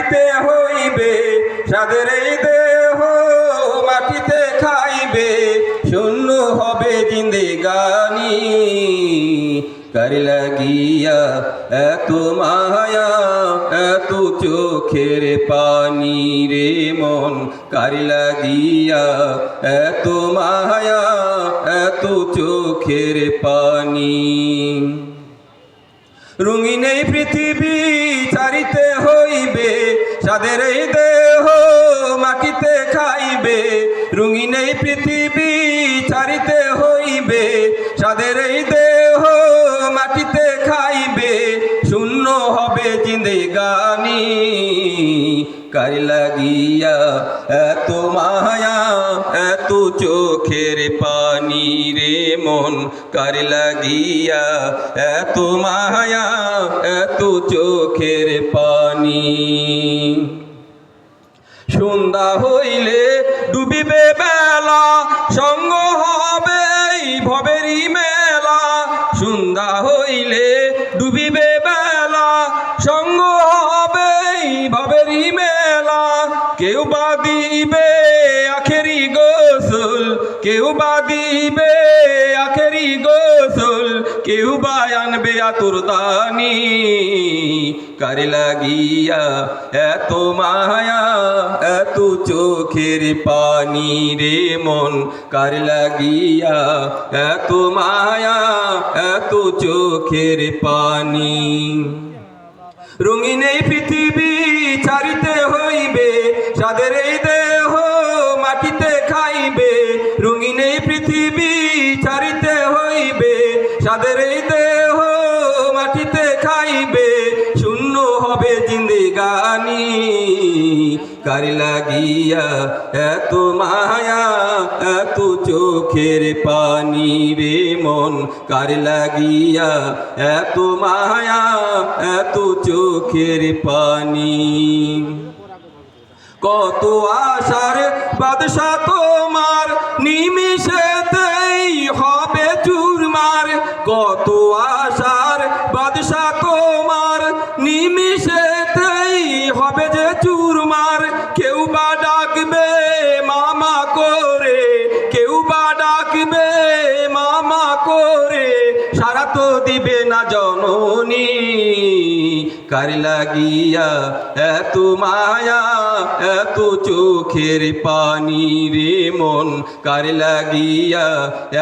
ছাড়িতে হইবে সাদের এই দেহ মাটিতে খাইবে শূন্য হবে জিন্দেগানি কার লাগিয়া এত মায়া এত চোখের পানি রে মন কার লাগিয়া এত মায়া এত চোখের পানি রঙিন এই পৃথিবী ছাড়িতে হইবে সাদের এই দেহ মাটিতে খাইবে রঙিন এই পৃথিবী ছাড়িতে হইবে সাদের এই দেহ মাটিতে খাইবে শূন্য হবে জিন্দেগানি কার লাগিয়া এত মায়া এত চোখের পানি রে মন কার লাগিয়া এত মায়া এত চোখের পানি সন্ধ্যা হইলে ডুবিবে বেলা সঙ্গ হবে ভবেরই মেলা সন্ধ্যা হইলে ডুবিবে বেলা সঙ্গ হবে ভবেরই মেলা কেউ বা দিবে আখেরি গোসল কেউ বা দিবে আখেরি গোসল কেউ বা আনবে আতুরদানি কার লাগিয়া এত মায়া এত চোখের পানি রে মন কার লাগিয়া এত মায়া এত চোখের পানি রঙিন এই পৃথিবী ছাড়িতে হইবে সাদের এই দেহ মাটিতে খাইবে রঙিন এই পৃথিবী ছাড়িতে হইবে সাদের এই দেহ মাটিতে খাইবে শূন্য হবে জিন্দেগানি কার লাগিয়া এত মায়া এত চোখের পানি রে মন কার লাগিয়া এত মায়া এত চোখের পানি কত আশার বাদশা তোমার নিমিষেতেই হবে চুরমার কত আশার বাদশা তোমার নিমিষেতেই হবে যে চুরমার কেউ বা ডাকবে মামা করে কেউ বা ডাকবে মামা করে সারা তো দিবে না জননী কার লাগিয়া এত মায়া এত চোখের পানি রে মন কার লাগিয়া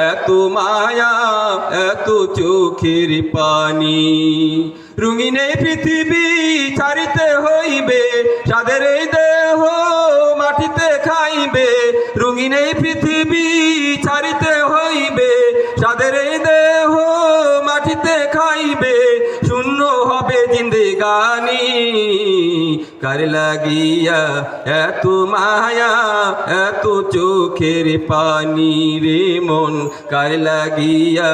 এত মায়া এত চোখের পানি রঙিন এই পৃথিবী ছাড়িতে হইবে সাদের এই দেহ মাটিতে খাইবে রঙিন এই পৃথিবী ছাড়িতে হইবে সাদের এই দেহ মাটিতে খাইবে শূন্য হবে জিন্দেগানি কার লাগিয়া এত মায়া এত চোখের পানি রে মন কার লাগিয়া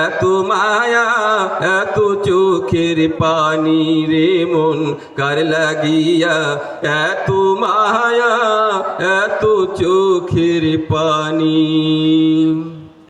এত মায়া এত চোখের পানি রে মন কার লাগিয়া এত মায়া এত চোখের পানি